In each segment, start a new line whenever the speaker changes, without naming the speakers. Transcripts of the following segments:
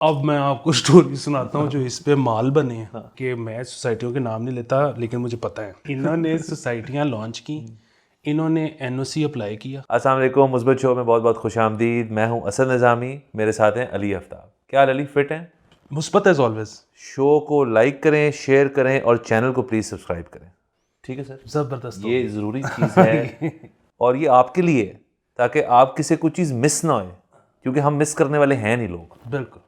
अब मैं आपको स्टोरी सुनाता हूँ जो इस पे माल बने हैं कि मैं सोसाइटियों के नाम नहीं लेता लेकिन मुझे पता है। इन्होंने सोसाइटियाँ लॉन्च की, इन्होंने एनओसी अप्लाई किया।
अस्सलाम वालेकुम, मुस्बत शो में बहुत बहुत खुशामदीद। मैं हूँ असद निज़ामी, मेरे साथ हैं अली आफ्ताब। क्या हाल अली, फिट हैं?
मुस्बत एज ऑलवेज।
शो को लाइक करें, शेयर करें और चैनल को प्लीज़ सब्सक्राइब करें। ठीक है सर,
ज़बरदस्त।
ये ज़रूरी चीज़ है और ये आपके लिए है ताकि आपकी से कुछ चीज़ मिस ना हो, क्योंकि हम मिस करने वाले हैं नहीं लोग।
बिल्कुल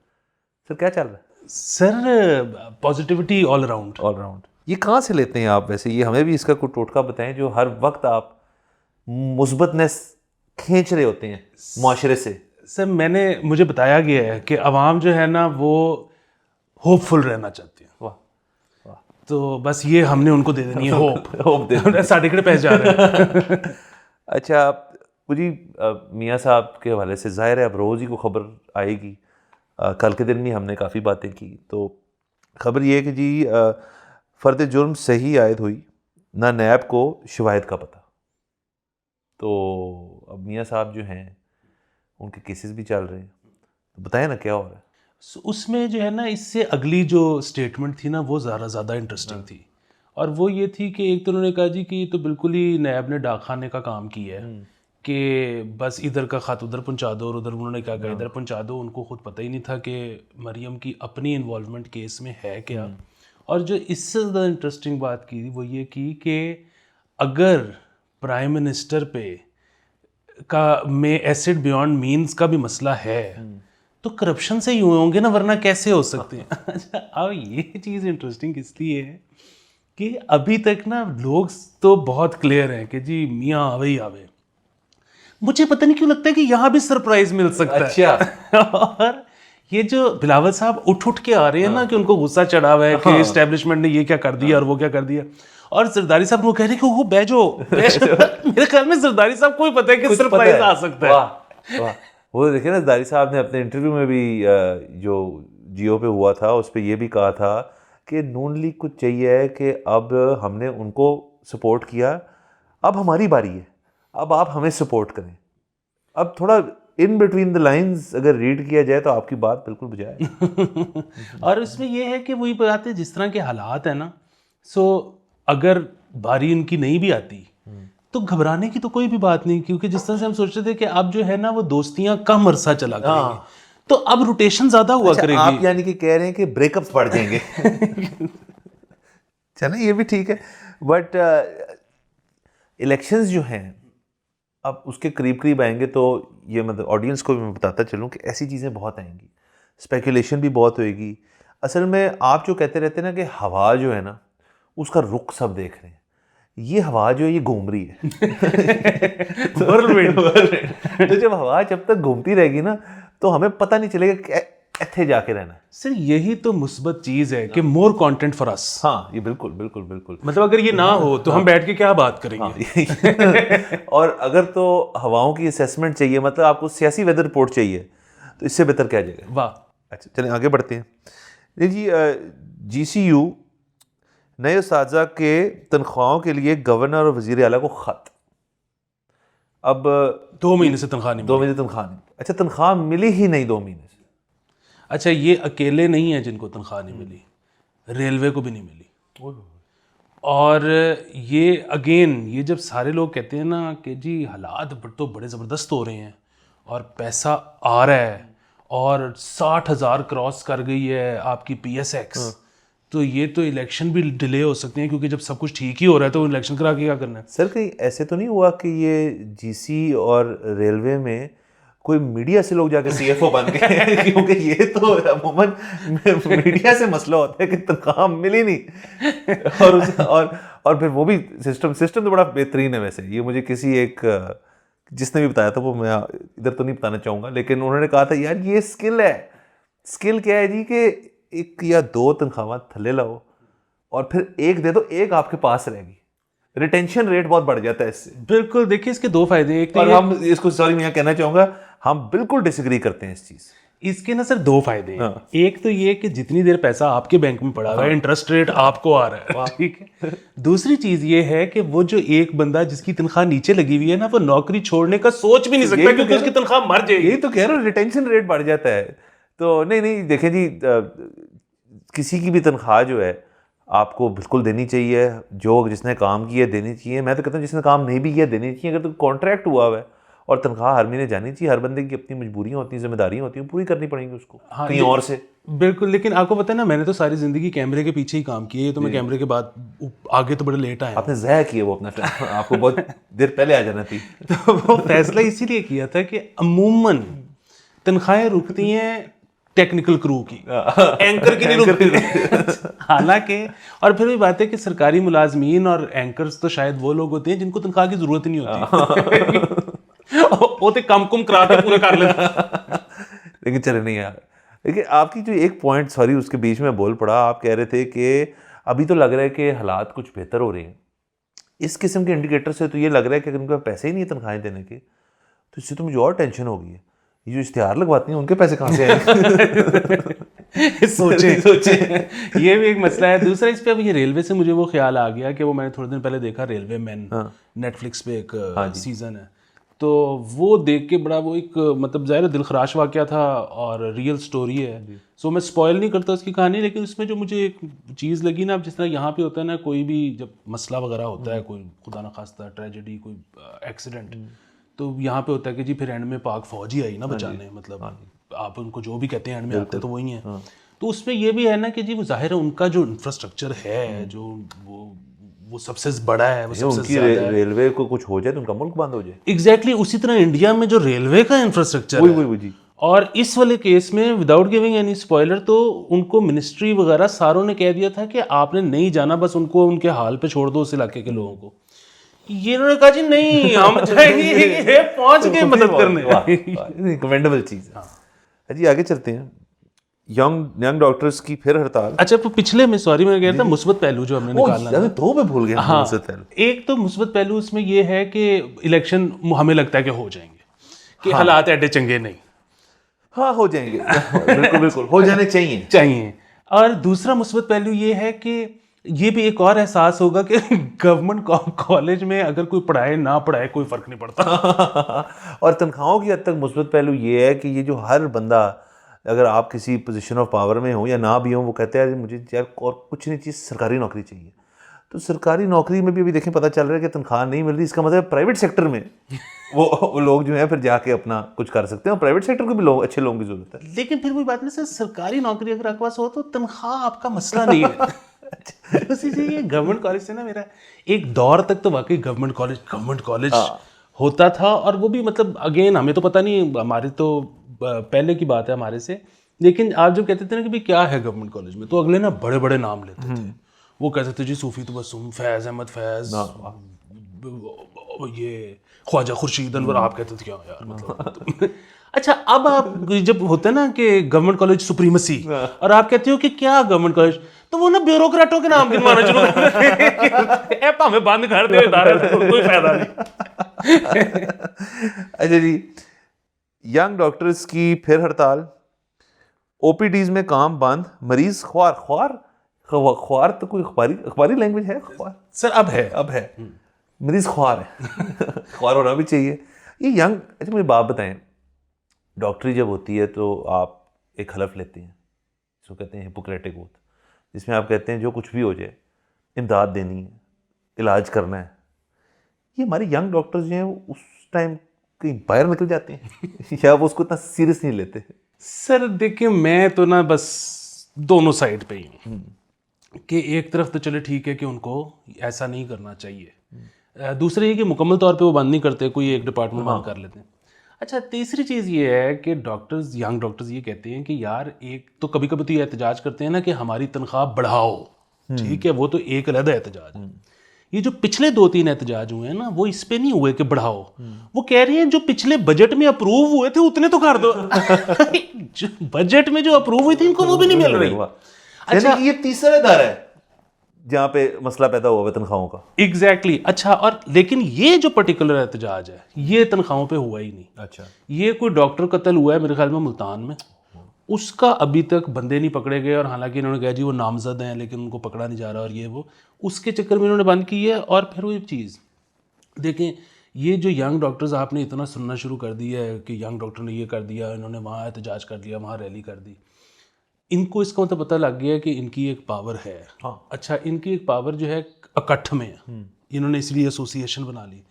सर क्या चल रहा है?
Sir, positivity all around.
All round. ये कहाँ से लेते हैं आप वैसे? ये हमें भी इसका कोई टोटका बताएं जो हर वक्त आप मुस्बतनेस खींच रहे होते हैं माशरे से।
सर मुझे बताया गया है कि आवाम जो है ना वो होपफुल रहना चाहती है,
वाह वाह,
तो बस ये हमने उनको दे देनी है होप।
Hope they.
साढ़े पैसे जा रहे हैं।
अच्छा जी, मियाँ साहब के हवाले से ज़ाहिर है अब रोज़ ही को खबर आएगी। कल के दिन भी हमने काफ़ी बातें की, तो खबर ये है कि जी फ़र्द जुर्म सही आयद हुई, ना नैब को शवाहिद का पता। तो अब मियाँ साहब जो हैं उनके केसेस भी चल रहे हैं, तो बताएं ना क्या हो रहा है।
उसमें जो है ना, इससे अगली जो स्टेटमेंट थी ना वो ज़्यादा इंटरेस्टिंग थी। और वो ये थी कि एक तो उन्होंने कहा जी कि ये तो बिल्कुल ही नैब ने डाक खाने का काम किया है कि बस इधर का ख़त उधर पहुंचा दो और उधर उन्होंने क्या कहा इधर पहुंचा दो। उनको खुद पता ही नहीं था कि मरियम की अपनी इन्वॉल्वमेंट केस में है क्या। और जो इससे ज़्यादा इंटरेस्टिंग बात की वो ये की कि अगर प्राइम मिनिस्टर पे का में एसिड बियॉन्ड मीन्स का भी मसला है तो करप्शन से ही हुए होंगे ना, वरना कैसे हो सकते हैं। अच्छा, अब ये चीज़ इंटरेस्टिंग इसलिए है कि अभी तक ना लोग तो बहुत क्लियर हैं कि जी मियाँ आवे ही आवे। मुझे पता नहीं क्यों लगता है कि यहाँ भी सरप्राइज मिल सकता है। और ये जो बिलावल साहब उठ के आ रहे हैं ना कि उनको गुस्सा चढ़ा हुआ है कि इस्टेब्लिशमेंट ने ये क्या कर दिया और वो क्या कर दिया, और जरदारी साहब को कह रहे हैं कि वो बैजो। मेरे ख्याल में जरदारी साहब को ही पता है कि सरप्राइज आ सकता है।
वाह वाह। वो देखिए ना, जरदारी साहब ने अपने इंटरव्यू में भी जो जियो पे हुआ था उस पर यह भी कहा था कि नून लीग को चाहिए है कि अब हमने उनको सपोर्ट किया, अब हमारी बारी है, अब आप हमें सपोर्ट करें। अब थोड़ा इन बिटवीन द लाइंस अगर रीड किया जाए तो आपकी बात बिल्कुल बुझाए।
और इसमें यह है कि वही बात है, जिस तरह के हालात है ना, सो अगर बारी इनकी नहीं भी आती तो घबराने की तो कोई भी बात नहीं, क्योंकि जिस तरह से हम सोच रहे थे कि अब जो है ना वो दोस्तियां कम अरसा चला करेंगे, तो अब रोटेशन ज्यादा हुआ करेगी।
आप यानी कि कह रहे हैं कि ब्रेकअप्स बढ़ जाएंगे। चलो ये भी ठीक है, बट इलेक्शंस जो हैं अब उसके करीब करीब आएंगे, तो ये मतलब ऑडियंस को भी मैं बताता चलूँ कि ऐसी चीज़ें बहुत आएंगी, स्पेकुलेशन भी बहुत होएगी। असल में आप जो कहते रहते हैं ना कि हवा जो है ना उसका रुख सब देख रहे हैं, ये हवा जो है ये घूम रही है। तो जब हवा जब तक घूमती रहेगी ना तो हमें पता नहीं चलेगा कि इत्थे जाके रहना है।
सर यही तो मुस्बत चीज है कि मोर कंटेंट फॉर अस।
हाँ, ये बिल्कुल बिल्कुल बिल्कुल।
मतलब अगर ये ना हो तो हम बैठ के क्या बात करेंगे।
और अगर तो हवाओं की असेसमेंट चाहिए, मतलब आपको सियासी वेदर रिपोर्ट चाहिए, तो इससे बेहतर क्या जाएगा।
वाह।
अच्छा चलें आगे बढ़ते हैं जी। GCU नए उस्ताज़ा के तनख्वाहों के लिए गवर्नर और वज़ीर आला को ख़त। अब
2 महीने से तनख्वाह नहीं
2 महीने तनख्वाह नहीं। अच्छा, तनख्वाह मिली ही नहीं 2 महीने से।
अच्छा, ये अकेले नहीं है जिनको तनख्वाह नहीं मिली, रेलवे को भी नहीं मिली। और ये अगेन ये जब सारे लोग कहते हैं ना कि जी हालात तो बड़े ज़बरदस्त हो रहे हैं और पैसा आ रहा है और 60,000 क्रॉस कर गई है आपकी PSX, तो ये तो इलेक्शन भी डिले हो सकते हैं, क्योंकि जब सब कुछ ठीक ही हो रहा है तो इलेक्शन करा के क्या करना है।
सर कहीं ऐसे तो नहीं हुआ कि ये GC और रेलवे में कोई मीडिया से लोग जाके CFO बन गए? क्योंकि ये तो अमूमन मीडिया से मसला होता है कि तनख्वाह मिली नहीं। और फिर वो भी सिस्टम तो बड़ा बेहतरीन है वैसे। ये मुझे किसी एक जिसने भी बताया था, वो मैं इधर तो नहीं बताना चाहूँगा, लेकिन उन्होंने कहा था यार ये स्किल है। स्किल क्या है जी कि 1 या 2 तनख्वाह थल्ले लाओ और फिर एक दे दो, एक आपके पास रहेगी। रिटेंशन रेट बहुत बढ़ जाता है इससे।
बिल्कुल, देखिए इसके 2 फायदे हैं। एक तो
और हम इसको, सॉरी मैं कहना चाहूँगा, हम बिल्कुल डिसएग्री करते हैं इस चीज़।
इसके ना सर 2 फायदे हैं। एक तो ये कि जितनी देर पैसा आपके बैंक में पड़ा हुआ है इंटरेस्ट रेट आपको आ रहा है, ठीक है। दूसरी चीज ये है कि वो जो एक बंदा जिसकी तनख्वाह नीचे लगी हुई है ना, वो नौकरी छोड़ने का सोच भी नहीं सकता, क्योंकि उसकी तनख्वाह मर जाएगी।
यही तो कह रहा हूँ, रिटेंशन रेट बढ़ जाता है। तो नहीं देखें जी, किसी की भी तनख्वाह जो है आपको बिल्कुल देनी चाहिए, जो जिसने काम किया देनी चाहिए। मैं तो कहता हूँ जिसने काम नहीं भी किया देनी चाहिए। अगर तो कॉन्ट्रैक्ट हुआ है और तनख्वाह हर महीने जानी चाहिए। हर बंदे की अपनी मजबूरियाँ होती हैं, जिम्मेदारियाँ होती हैं, पूरी करनी पड़ेंगी उसको कहीं और से।
बिल्कुल, लेकिन आपको पता है ना, मैंने तो सारी जिंदगी कैमरे के पीछे ही काम किया है, तो मैं कैमरे के बाद आगे तो बड़े लेट आया।
आपने ज़ाया किया वो अपना टाइम, आपको बहुत देर पहले आ जाना थी।
तो वो फैसला इसीलिए किया था कि अमूमन तनख्वाहें रुकती हैं टेक्निकल क्रू की, एंकर की नहीं रुकती। हालांकि और फिर भी बात है कि सरकारी मुलाजमीन और एंकर्स तो शायद वो लोग होते हैं जिनको तनख्वाह की जरूरत ही नहीं होती। वो तो कम कुम करा के पूरा कर लेते।
लेकिन चले नहीं यार, देखिए आपकी जो एक पॉइंट, सॉरी उसके बीच में बोल पड़ा, आप कह रहे थे कि अभी तो लग रहा है कि हालात कुछ बेहतर हो रहे हैं। इस किस्म के इंडिकेटर से तो ये लग रहा है कि अगर उनके पास पैसे ही नहीं है तनख्वाहें देने के, तो इससे तो मुझे और टेंशन हो गई है। ये जो इश्तिहार लगवाती हैं उनके पैसे कहाँ से आए?
सोचे ये भी एक मसला है। दूसरा इस पे अब ये रेलवे से मुझे वो ख्याल आ गया कि वो मैंने थोड़े दिन पहले देखा, रेलवे मैन नेटफ्लिक्स पे एक सीजन है, तो वो देख के बड़ा वो एक मतलब ज़ाहिर दिल खराश वाक़या था और रियल स्टोरी है। सो मैं स्पॉइल नहीं करता उसकी कहानी, लेकिन उसमें जो मुझे एक चीज़ लगी ना, अब जिस तरह यहाँ पे होता है ना, कोई भी जब मसला वगैरह होता है, कोई खुदा न खास्ता ट्रेजेडी, कोई एक्सीडेंट, तो यहाँ पे होता है कि जी फिर एंड में पाक फौज ही आई ना बचाने, मतलब आप उनको जो भी कहते हैं एंड में आते तो वही हैं। तो उसमें ये भी है ना कि जी वो जाहिर है उनका जो इंफ्रास्ट्रक्चर है, जो वो सबसे बड़ा है, वो सबसे
उनकी रेलवे को कुछ हो जाए तो उनका मुल्क बंद हो जाए।
एग्जैक्टली उसी तरह इंडिया में जो रेलवे का इंफ्रास्ट्रक्चर है,
जी।
और इस वाले केस में विदाउट गिविंग एनी स्पॉइलर, तो उनको मिनिस्ट्री वगैरह सारों ने कह दिया था कि आपने नहीं जाना, बस उनको उनके हाल पे छोड़ दो उस इलाके के लोगों को। ये उन्होंने कहा जी नहीं, हम जाएंगे, पहुंच गए मदद करने।
कमेंडेबल चीज है जी। आगे चलते हैं। यंग डॉक्टर्स की फिर हड़ताल।
अच्छा, पिछले में सॉरी मैं कह रहा था मुस्बत पहलू जो हमने निकालना था,
तो मैं भूल गया।
हाँ, एक तो मुस्बत पहलू उसमें ये है कि इलेक्शन हमें लगता है कि हो जाएंगे, कि हालात एडे चंगे नहीं।
हाँ, हो जाएंगे। बिल्कुल हो जाने चाहिए।
और दूसरा मुस्बत पहलू ये है कि ये भी एक और एहसास होगा कि गवर्नमेंट कॉलेज में अगर कोई पढ़ाए ना पढ़ाए कोई फर्क नहीं पड़ता।
और तनख्वाहों की हद तक मुस्बत पहलू ये है कि ये जो हर बंदा, अगर आप किसी पोजीशन ऑफ पावर में हो या ना भी हो, वो कहते हैं मुझे यार और कुछ नहीं चाहिए, सरकारी नौकरी चाहिए। तो सरकारी नौकरी में भी अभी देखें पता चल रहा है कि तनख्वाह नहीं मिल रही। इसका मतलब प्राइवेट सेक्टर में वो लोग जो हैं फिर जाके अपना कुछ कर सकते हैं। प्राइवेट सेक्टर को भी लोग, अच्छे लोगों की जरूरत है।
लेकिन फिर वही बात नहीं सर, सरकारी नौकरी अगर आपके पास हो तो तनख्वाह आपका मसला नहीं है। उसी से ये गवर्नमेंट कॉलेज से ना, मेरा एक दौर तक तो वाकई गवर्नमेंट कॉलेज होता था, और वो भी मतलब अगेन हमें तो पता नहीं, हमारे तो पहले की बात है हमारे से, लेकिन आप जो कहते थे ना कि भाई क्या है गवर्नमेंट कॉलेज में, तो अगले ना बड़े बड़े नाम लेते थे। वो कहते थे जी सूफी तबस्सुम, फैज़ अहमद फैज़, ये ख्वाजा खुर्शीद अनवर। आप कहते थे क्या यार मतलब। अच्छा, अब आप जब होते हैं ना कि गवर्नमेंट कॉलेज सुप्रीमसी, और आप कहते हो कि क्या गवर्नमेंट कॉलेज, तो वो ना ब्यूरोक्रेटों के नाम गिनवाना शुरू कर ऐप हमें बंद कर दे, कोई फायदा नहीं।
अच्छा जी, यंग डॉक्टर्स की फिर हड़ताल। ओपीडीज में काम बंद, मरीज ख्वार तो कोई अखबारी लैंग्वेज है? ख्वार
सर अब है
मरीज ख्वार है। ख्वार होना भी चाहिए ये यंग। अच्छा मुझे बात बताएं, डॉक्टरी जब होती है तो आप एक हलफ लेते हैं, इसको कहते हैं हिपोक्रेटिक ओथ, जिसमें आप कहते हैं जो कुछ भी हो जाए इमदाद देनी है, इलाज करना है। ये हमारे यंग डॉक्टर्स जो हैं उस टाइम कहीं बाहर निकल जाते हैं या वो उसको इतना सीरियस नहीं लेते?
सर देखिए, मैं तो ना बस दोनों साइड पे ही हूँ कि एक तरफ तो चले ठीक है कि उनको ऐसा नहीं करना चाहिए, दूसरे ये कि मुकम्मल तौर पे वो बंद नहीं करते, कोई एक डिपार्टमेंट बंद कर लेते हैं। अच्छा, तीसरी चीज़ ये है कि डॉक्टर्स, यंग डॉक्टर्स ये कहते हैं कि यार एक तो कभी कभी तो ये एहतजाज करते हैं ना कि हमारी तनख्वाह बढ़ाओ, ठीक है, वो तो एक अलग एहतजाज है। ये जो पिछले 2-3 एहतजाज हुए हैं ना, वो इस पे नहीं हुए कि बढ़ाओ, वो कह रही हैं जो पिछले बजट में अप्रूव हुए थे उतने तो कर दो। बजट में जो अप्रूव हुई थी इनको वो भी नहीं मिल रही।
अच्छा, ये तीसरा इदारा है जहाँ पे मसला पैदा हुआ है तनख्वाहों का।
एग्जैक्टली। अच्छा, और लेकिन ये जो पर्टिकुलर एहतजाज है ये तनख्वाहों पे हुआ ही नहीं।
अच्छा,
ये कोई डॉक्टर कत्ल हुआ है मेरे ख्याल में मुल्तान में, उसका अभी तक बंदे नहीं पकड़े गए, और हालांकि इन्होंने कहा जी वो नामजद हैं लेकिन उनको पकड़ा नहीं जा रहा, और ये वो उसके चक्कर में इन्होंने बंद की है। और फिर वो एक चीज़ देखें ये जो यंग डॉक्टर्स आपने इतना सुनना शुरू कर दिया है कि यंग डॉक्टर ने ये कर दिया, इन्होंने वहाँ एहतजाज कर दिया, वहाँ रैली कर दी, इनको इसका मतलब पता लग गया कि इनकी एक पावर है।
हाँ।
अच्छा, इनकी एक पावर जो है इकट्ठ में है, इन्होंने इसलिए एसोसिएशन बना ली।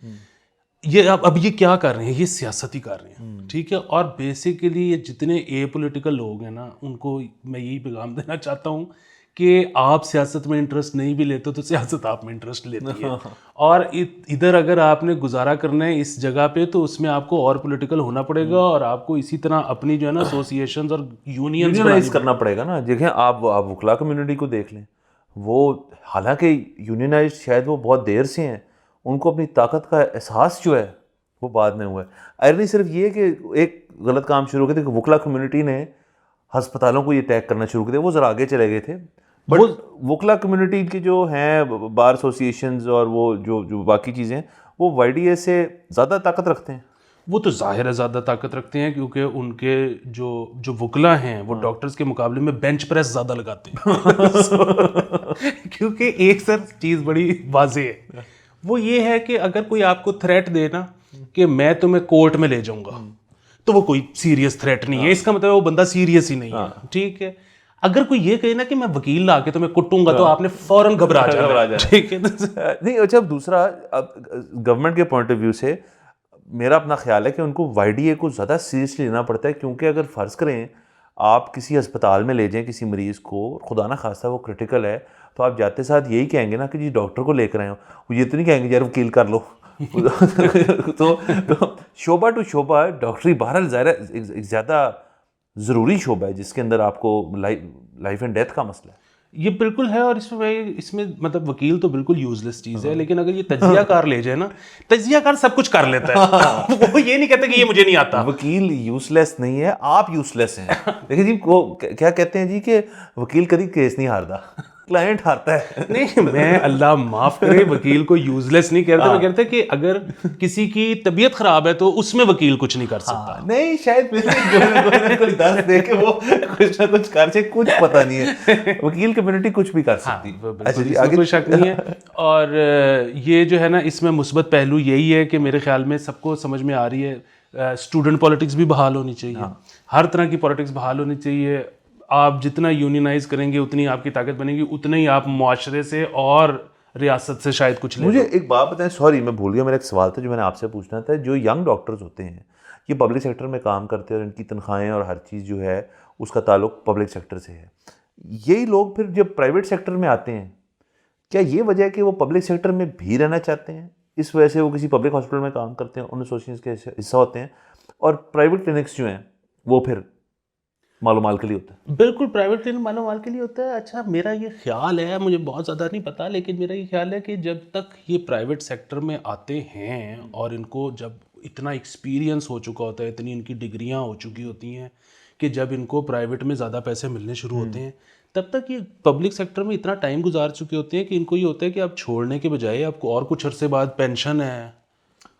ये अब ये क्या कर रहे हैं, ये सियासत ही कर रहे हैं, ठीक है। और बेसिकली ये जितने ए पोलिटिकल लोग हैं ना, उनको मैं यही पैगाम देना चाहता हूँ कि आप सियासत में इंटरेस्ट नहीं भी लेते तो सियासत आप में इंटरेस्ट लेती है। और इधर अगर आपने गुजारा करना है इस जगह पे तो उसमें आपको और पॉलिटिकल होना पड़ेगा और आपको इसी तरह अपनी जो है ना एसोसिएशंस और
यूनियनाइज करना पड़ेगा ना। देखें आप वकला कम्युनिटी को देख लें, वो हालांकि यूनियनाइज शायद वो बहुत देर से हैं, उनको अपनी ताकत का एहसास जो है वो बाद में हुआ है। आयरनी सिर्फ ये कि एक गलत काम शुरू किया कि वकला कम्युनिटी ने अस्पतालों को ये अटैक करना शुरू किया, वो ज़रा आगे चले गए थे। बट वकला कम्युनिटी के जो हैं बार एसोसिएशंस और वो जो बाकी चीज़ें, वो वाईडीए से ज़्यादा ताकत रखते हैं।
वो तो जाहिर है ज़्यादा ताकत रखते हैं क्योंकि उनके जो वकला हैं वो डॉक्टर्स के मुकाबले में बेंच प्रेस ज़्यादा लगाते हैं। क्योंकि एक सर चीज़ बड़ी वाज़ेह है, वो ये है कि अगर कोई आपको थ्रेट दे ना कि मैं तुम्हें कोर्ट में ले जाऊंगा, तो वो कोई सीरियस थ्रेट नहीं है, इसका मतलब वो बंदा सीरियस ही नहीं है, ठीक है। अगर कोई ये कहे ना कि मैं वकील ला के तुम्हें कुटूंगा तो आपने फौरन घबरा जाना, ठीक है।
नहीं, अच्छा दूसरा, गवर्नमेंट के पॉइंट ऑफ व्यू से मेरा अपना ख्याल है कि उनको वाईडीए को ज़्यादा सीरियसली लेना पड़ता है, क्योंकि अगर फ़र्ज़ करें आप किसी अस्पताल में ले जाएं किसी मरीज़ को, खुदा ना खास्ता वो क्रिटिकल है, तो आप जाते साथ यही कहेंगे ना कि जी डॉक्टर को लेकर आए हो, वो ये तो नहीं कहेंगे यार वकील कर लो। तो शोबा टू शोबा डॉक्टरी बहरहाल एक ज़्यादा ज़रूरी शोबा है जिसके अंदर आपको लाइफ एंड डेथ का मसला है।
ये बिल्कुल है। और इसमें मतलब वकील तो बिल्कुल यूजलेस चीज़ है, लेकिन अगर ये तजियाकार ले जाए ना, तजियाकार सब कुछ कर लेता है। वो ये नहीं कहते कि ये मुझे नहीं आता।
वकील यूजलेस नहीं है, आप यूजलेस हैं। देखिए जी, वो क्या कहते हैं जी कि वकील कभी केस नहीं हारता, क्लाइंट हारता है।
नहीं, मैं अल्लाह माफ करे वकील को यूजलेस नहीं कहता, मैं कहता कि अगर किसी की तबीयत खराब है तो उसमें वकील कुछ नहीं कर सकता।
नहीं, शायद कोई दर्द दे के वो कुछ ना कुछ कर से, कुछ पता नहीं है, वकील कम्युनिटी कुछ भी कर सकती है।
अच्छा जी, आगे कोई शक नहीं है। और ये जो है ना, इसमें मुस्बत पहलू यही है कि मेरे ख्याल में सबको समझ में आ रही है, स्टूडेंट पॉलिटिक्स भी बहाल होनी चाहिए, हर तरह की पॉलिटिक्स बहाल होनी चाहिए। आप जितना यूनियनाइज करेंगे उतनी आपकी ताकत बनेगी, उतना ही आप मुआशरे से और रियासत से शायद कुछ ले।
मुझे एक बात बताएं, सॉरी मैं भूल गया, मेरा एक सवाल था जो मैंने आपसे पूछना था। जो यंग डॉक्टर्स होते हैं ये पब्लिक सेक्टर में काम करते हैं और इनकी तनख्वाहें और हर चीज़ जो है उसका ताल्लुक पब्लिक सेक्टर से है, यही लोग फिर जब प्राइवेट सेक्टर में आते हैं, क्या ये वजह है कि वो पब्लिक सेक्टर में भी रहना चाहते हैं, इस वजह से वो किसी पब्लिक हॉस्पिटल में काम करते हैं, उन एसोसिएशन के हिस्सा होते हैं, और प्राइवेट क्लिनिक्स जो हैं वो फिर माल के लिए होता है?
बिल्कुल, प्राइवेट क्लिनिक माल के लिए होता है। अच्छा, मेरा ये ख्याल है, मुझे बहुत ज़्यादा नहीं पता, लेकिन मेरा ये ख्याल है कि जब तक ये प्राइवेट सेक्टर में आते हैं और इनको जब इतना एक्सपीरियंस हो चुका होता है, इतनी इनकी डिग्रियां हो चुकी होती हैं कि जब इनको प्राइवेट में ज़्यादा पैसे मिलने शुरू होते हैं, तब तक ये पब्लिक सेक्टर में इतना टाइम गुजार चुके होते हैं कि इनको ये होता है कि आप छोड़ने के बजाय आपको और कुछ अरसे बाद पेंशन है,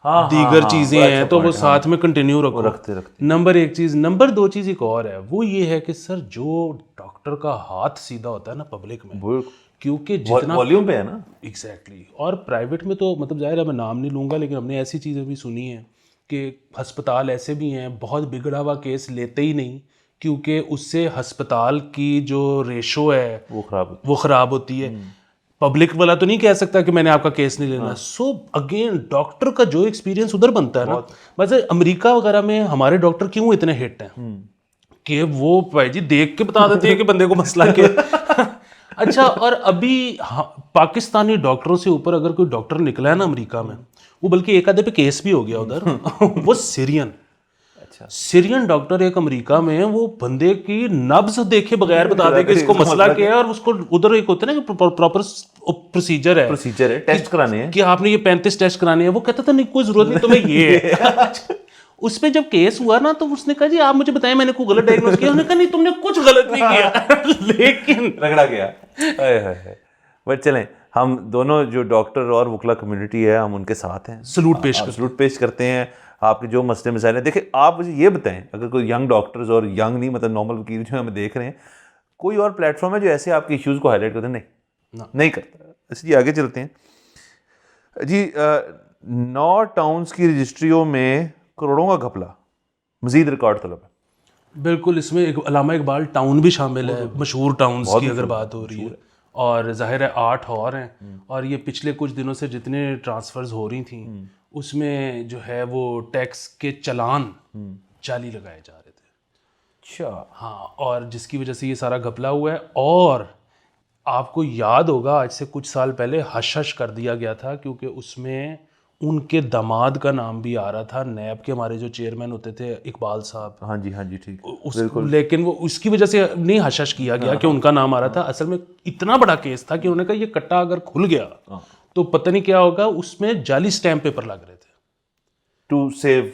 दीगर चीज़ें हैं, तो वो साथ में कंटिन्यू रखो।
रखते
नंबर एक चीज़। नंबर दो चीज़ एक और है, वो ये है कि सर जो डॉक्टर का हाथ सीधा होता है ना पब्लिक में, क्योंकि जितना
वॉल्यूम पे है ना,
एग्जैक्टली। और प्राइवेट में तो मतलब जाहिर है मैं नाम नहीं लूँगा, लेकिन हमने ऐसी चीज़ें भी सुनी हैं कि अस्पताल ऐसे भी हैं बहुत बिगड़ा हुआ केस लेते ही नहीं, क्योंकि उससे अस्पताल की जो रेशो है वो ख़राब होती है। पब्लिक वाला तो नहीं कह सकता कि मैंने आपका केस नहीं लेना। सो अगेन डॉक्टर का जो एक्सपीरियंस उधर बनता है ना, वैसे अमेरिका वगैरह में हमारे डॉक्टर क्यों इतने हिट हैं कि वो भाई जी देख के बता देते हैं कि बंदे को मसला क्या। अच्छा, और अभी पाकिस्तानी डॉक्टरों से ऊपर अगर कोई डॉक्टर निकला है ना अमेरिका में, वो बल्कि एक आधे पे केस भी हो गया उधर, वो सीरियन डॉक्टर एक अमेरिका में, वो बंदे की नब्ज देखे बगैर बता दे कि इसको मसला क्या है, और उसको उधर एक होता है ना कि प्रॉपर प्रोसीजर है
टेस्ट कराने हैं
कि आपने ये 35 टेस्ट कराने हैं। वो कहता था नहीं कोई जरूरत नहीं तुम्हें ये है। उस पर जब केस हुआ ना तो उसने कहा जी आप मुझे बताएं मैंने कोई गलत डायग्नोस किया। उन्होंने कहा नहीं तुमने कुछ गलत नहीं किया। लेकिन
रगड़ा गया। बट चलें, हम दोनों जो डॉक्टर और वकला कम्युनिटी है हम उनके साथ हैं, सलूट पेश करते हैं। आपके जो मसले मसाइल हैं, देखिए आप मुझे ये बताएं, अगर कोई यंग डॉक्टर्स और यंग नहीं मतलब नॉर्मल वकील जो हमें देख रहे हैं, कोई और प्लेटफॉर्म है जो ऐसे आपके इश्यूज़ को हाईलाइट करते हैं? नहीं करता। इसलिए आगे चलते हैं जी। 9 टाउन्स की रजिस्ट्रियों में करोड़ों का घपला, मजीद रिकॉर्ड तलब है।
बिल्कुल, इसमें एक अलामा इकबाल टाउन भी शामिल है, मशहूर टाउन्स की अगर बात हो रही है, और जाहिर है 8 और हैं। और ये पिछले कुछ दिनों से जितने ट्रांसफर्स हो रही थी उसमें जो है वो टैक्स के चलान जाली लगाए जा रहे थे।
अच्छा,
हाँ, और जिसकी वजह से ये सारा घपला हुआ है। और आपको याद होगा आज से कुछ साल पहले हश हश कर दिया गया था क्योंकि उसमें उनके दामाद का नाम भी आ रहा था। नैब के हमारे जो चेयरमैन होते थे इकबाल साहब,
हाँ जी ठीक,
लेकिन वो उसकी वजह से नहीं हश हश किया गया कि उनका नाम आ रहा था। असल में इतना बड़ा केस था कि उन्होंने कहा ये कट्टा अगर खुल गया तो पता नहीं क्या होगा। उसमें जाली स्टैम्प पेपर लग रहे थे
to save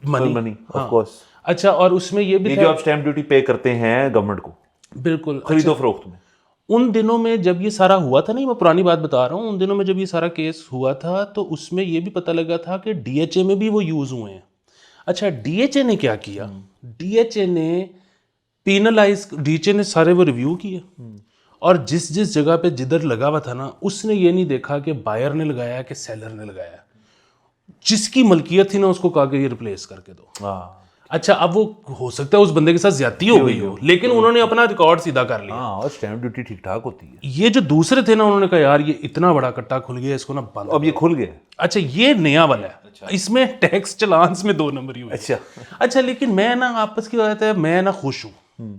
money of course.
अच्छा, और उसमें ये भी
जो आप स्टैम्प ड्यूटी पे करते हैं गवर्नमेंट को,
बिल्कुल
खरीदो फरोख्त में,
उन दिनों में जब ये सारा हुआ था, नहीं मैं पुरानी बात बता रहा हूँ, उन दिनों में जब ये सारा केस हुआ था तो उसमें ये भी पता लगा था कि डीएचए में भी वो यूज़ हुए हैं। अच्छा, डीएचए ने क्या किया, डीएचए ने सारे वो रिव्यू किए और जिस जिस जगह पे जिधर लगा हुआ था ना, उसने ये नहीं देखा कि बायर ने लगाया कि सेलर ने लगाया। जिसकी मलकियत थी ना उसको कहा कि ये रिप्लेस करके दो। अच्छा, अब वो हो सकता है उस बंदे के साथ ज्यादती हो गई हो, लेकिन उन्होंने अपना रिकॉर्ड सीधा कर लिया।
और स्टैम्प ड्यूटी ठीक ठाक होती है।
ये जो दूसरे थे ना, उन्होंने कहा यार ये इतना बड़ा कट्टा खुल गया, इसको ना बंद।
अब ये खुल गया।
अच्छा, ये नया वाला है। अच्छा। इसमें टैक्स चलान्स में 2 नंबर ही हुए। अच्छा, लेकिन मैं ना, आपस की बात है, मैं ना खुश हूँ।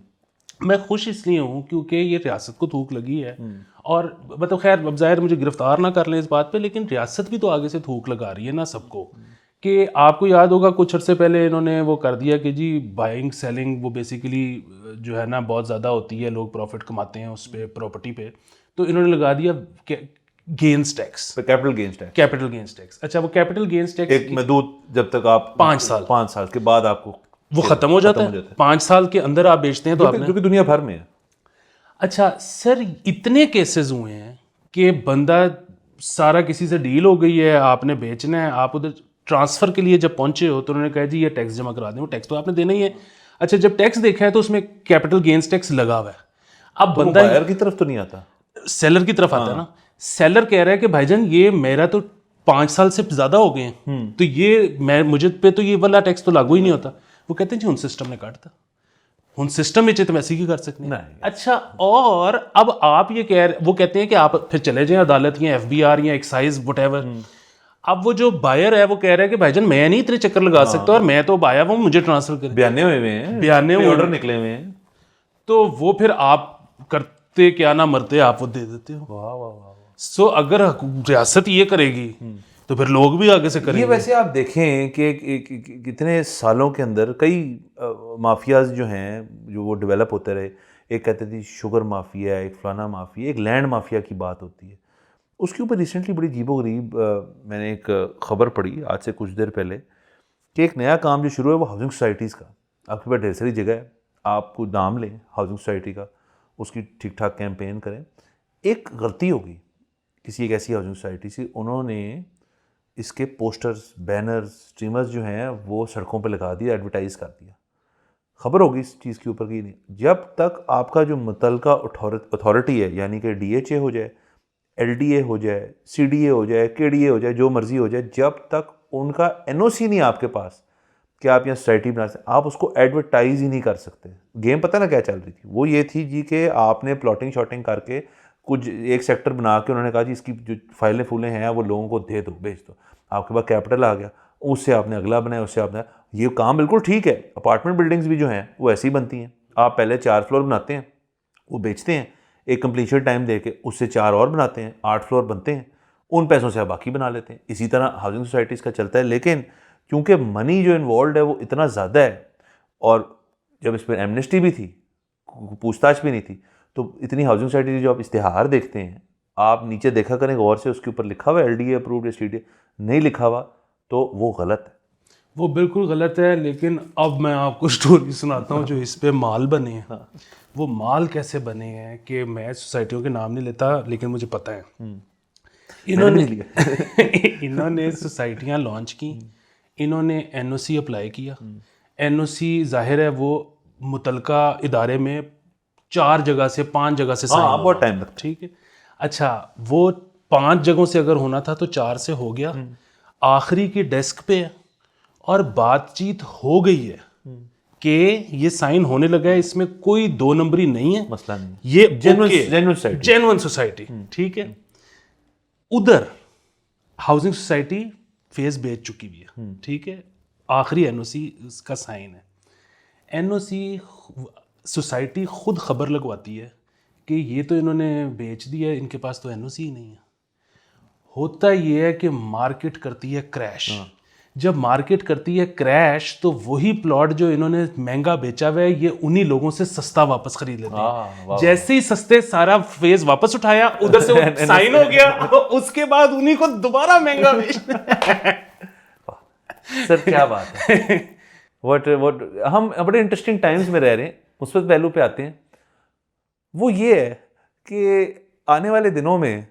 मैं खुश इसलिए हूँ क्योंकि ये रियासत को थूक लगी है। और मतलब खैर अब जाहिर मुझे गिरफ्तार ना कर लें इस बात पे, लेकिन रियासत भी तो आगे से थूक लगा रही है ना सबको। कि आपको याद होगा कुछ अर्से पहले इन्होंने वो कर दिया कि जी बाइंग सेलिंग वो बेसिकली जो है ना बहुत ज़्यादा होती है, लोग प्रॉफिट कमाते हैं उस पर, प्रॉपर्टी पे। तो इन्होंने लगा दिया gains tax, capital gains tax. अच्छा, वो कैपिटल गेन्स टैक्स
एक महदूद जब तक आप
5 साल
के बाद आपको
वो खत्म हो जाता है। 5 साल के अंदर आप बेचते हैं तो आपने,
जो कि दुनिया भर में है।
अच्छा सर, इतने केसेस हुए हैं कि बंदा सारा किसी से डील हो गई है, आपने बेचना है, आप उधर ट्रांसफ़र के लिए जब पहुंचे हो तो उन्होंने कहा जी ये टैक्स जमा करा दें। वो टैक्स तो आपने देना ही है। अच्छा, जब टैक्स देखा है तो उसमें कैपिटल गेन्स टैक्स लगा हुआ है। अब
तो
बंदा
बायर की तरफ तो नहीं आता,
सेलर की तरफ आता है ना। सेलर कह रहा है कि भाईजान ये मेरा तो 5 साल से ज़्यादा हो गए हैं, तो ये मुझे पे तो ये वाला टैक्स तो लागू ही नहीं होता। वो कहते हैं जी हुन सिस्टम ने काटता, हुन सिस्टम में तो वैसे ही कर सकते हैं। अच्छा, और अब आप ये वो कहते हैं कि आप फिर चले जाएं अदालत या FBI या एक्साइज व्हाटएवर। अब वो जो बायर है वो कह रहा है कि भाईजान मैं नहीं इतने चक्कर लगा सकता और मैं तो आया हूँ, मुझे ट्रांसफर करें।
बयाने ऑर्डर निकले हुए हैं।
तो वो फिर आप करते क्या ना मरते, आप वो दे देते हो।
वाह वाह वाह।
सो अगर रियासत ये करेगी तो फिर लोग भी आगे से करेंगे।
ये वैसे आप देखें कि कितने सालों के अंदर कई माफियाज जो हैं जो वो डेवलप होते रहे। एक कहते थे शुगर माफिया, एक फलाना माफिया, एक लैंड माफिया की बात होती है। उसके ऊपर रिसेंटली बड़ी अजीबोगरीब मैंने एक खबर पढ़ी आज से कुछ देर पहले कि एक नया काम जो शुरू है वो हाउसिंग सोसाइटीज़ का। आपके पास ढेर सारी जगह है, आप कोई नाम लें हाउसिंग सोसाइटी का, उसकी ठीक ठाक कैंपेन करें। एक गलती होगी किसी एक ऐसी हाउसिंग सोसाइटी से, उन्होंने इसके पोस्टर्स, बैनर्स, स्ट्रीमर्स जो हैं वो सड़कों पे लगा दिया, एडवर्टाइज़ कर दिया। खबर होगी इस चीज़ के ऊपर की नहीं। जब तक आपका जो मुतलका अथॉरिटी है, यानी कि DHA हो जाए, LDA हो जाए, CDA हो जाए, KDA हो जाए, जो मर्जी हो जाए, जब तक उनका NOC नहीं आपके पास कि आप यहाँ सोसाइटी बना सकते, आप उसको एडवर्टाइज ही नहीं कर सकते। गेम पता ना क्या चल रही थी, वो ये थी जी कि आपने प्लॉटिंग शॉटिंग करके कुछ एक सेक्टर बना के उन्होंने कहा जी इसकी जो फाइलें फूलें हैं वो लोगों को दे दो, बेच दो। आपके पास कैपिटल आ गया, उससे आपने अगला बनाया, उससे आपने, ये काम बिल्कुल ठीक है। अपार्टमेंट बिल्डिंग्स भी जो हैं वो ऐसी ही बनती हैं। आप पहले 4 फ्लोर बनाते हैं, वो बेचते हैं, एक कंप्लीशन टाइम दे के उससे 4 और बनाते हैं, 8 फ्लोर बनते हैं, उन पैसों से आप बाकी बना लेते हैं। इसी तरह हाउसिंग सोसाइटीज़ का चलता है। लेकिन क्योंकि मनी जो इन्वॉल्व है वो इतना ज़्यादा है, और जब इस पर एमनेस्टी भी थी, पूछताछ भी नहीं थी, तो इतनी हाउसिंग सोसाइटी जो आप इश्तिहार देखते हैं, आप नीचे देखा करें गौर से, उसके ऊपर लिखा हुआ है LDA अप्रूव्ड या CDA, नहीं लिखा हुआ तो वो गलत है,
वो बिल्कुल गलत है। लेकिन अब मैं आपको स्टोरी सुनाता हूँ जो इस पे माल बने हैं। वो माल कैसे बने हैं कि मैं सोसाइटियों के नाम नहीं लेता, लेकिन मुझे पता है। इन्होंने सोसाइटियाँ लॉन्च की, इन्होंने NOC अप्लाई किया। NOC जाहिर है वो मुतलका इदारे में 4 जगह से 5 जगह से साइन
बहुत टाइम लगता,
ठीक है। अच्छा, वो 5 जगहों से अगर होना था तो 4 से हो गया। आखिरी के डेस्क पे है और बातचीत हो गई है कि ये साइन होने लगा है, इसमें कोई दो नंबरी नहीं है,
मसला नहीं,
ये
जेन्युइन
सोसाइटी, ठीक है। उधर हाउसिंग सोसाइटी फेस बेच चुकी हुई है, ठीक है, आखिरी एनओसी का साइन है। एनओसी सोसाइटी खुद खबर लगवाती है कि ये तो इन्होंने बेच दिया है, इनके पास तो एनओसी ही नहीं है। होता ये है कि मार्केट करती है क्रैश। जब मार्केट करती है क्रैश तो वही प्लॉट जो इन्होंने महंगा बेचा हुआ है ये उन्हीं लोगों से सस्ता वापस खरीद लेते हैं। जैसे ही सस्ते सारा फेज वापस उठाया, उधर से साइन हो गया, उसके बाद उन्हीं को दोबारा महंगा बेचना।
सर क्या बात है। व्हाट हम बड़े इंटरेस्टिंग टाइम्स में रह रहे हैं। मुस्बत पहलू पे आते हैं, वो ये है कि आने वाले दिनों में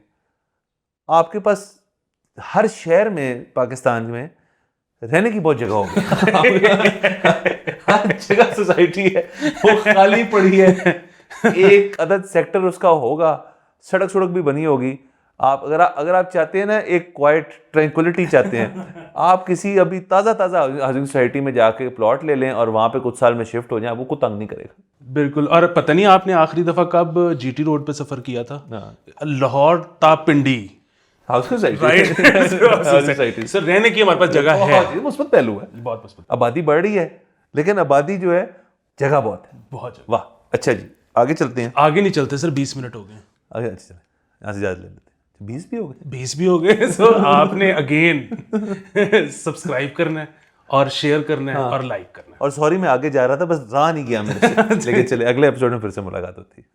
आपके पास हर शहर में पाकिस्तान में रहने की बहुत जगह होगी। हर जगह सोसाइटी है, वो खाली पड़ी है, एक अदद सेक्टर उसका होगा, सड़क भी बनी होगी। आप अगर आप चाहते हैं ना एक क्वाइट ट्रैंक्विलिटी चाहते हैं, आप किसी अभी ताज़ा हाउसिंग सोसाइटी में जाके प्लॉट ले लें और वहाँ पे कुछ साल में शिफ्ट हो जाए, वो को तंग नहीं करेगा।
बिल्कुल। और पता नहीं आपने आखिरी दफ़ा कब जीटी रोड पे सफ़र किया था? लाहौर ता पिंडी
हाउसिंग सोसाइटी,
राइट। सर रहने की हमारे पास जगह है,
मुस्बत पहलू है,
बहुत मुस्बत।
आबादी बढ़ रही है, लेकिन आबादी जो है जगह बहुत है,
बहुत जगह।
वाह। अच्छा जी, आगे चलते हैं।
आगे नहीं चलते सर, 20 मिनट हो गए।
आगे अच्छा चलें, यहाँ से ज़्यादा ले लेते हैं। 20 भी हो गए,
20 भी हो गए। सो आपने अगेन सब्सक्राइब करना है और शेयर करना है और लाइक करना है।
और सॉरी मैं आगे जा रहा था, बस रहा नहीं गया मेरे से। लेकिन चले, अगले एपिसोड में फिर से मुलाकात होती है।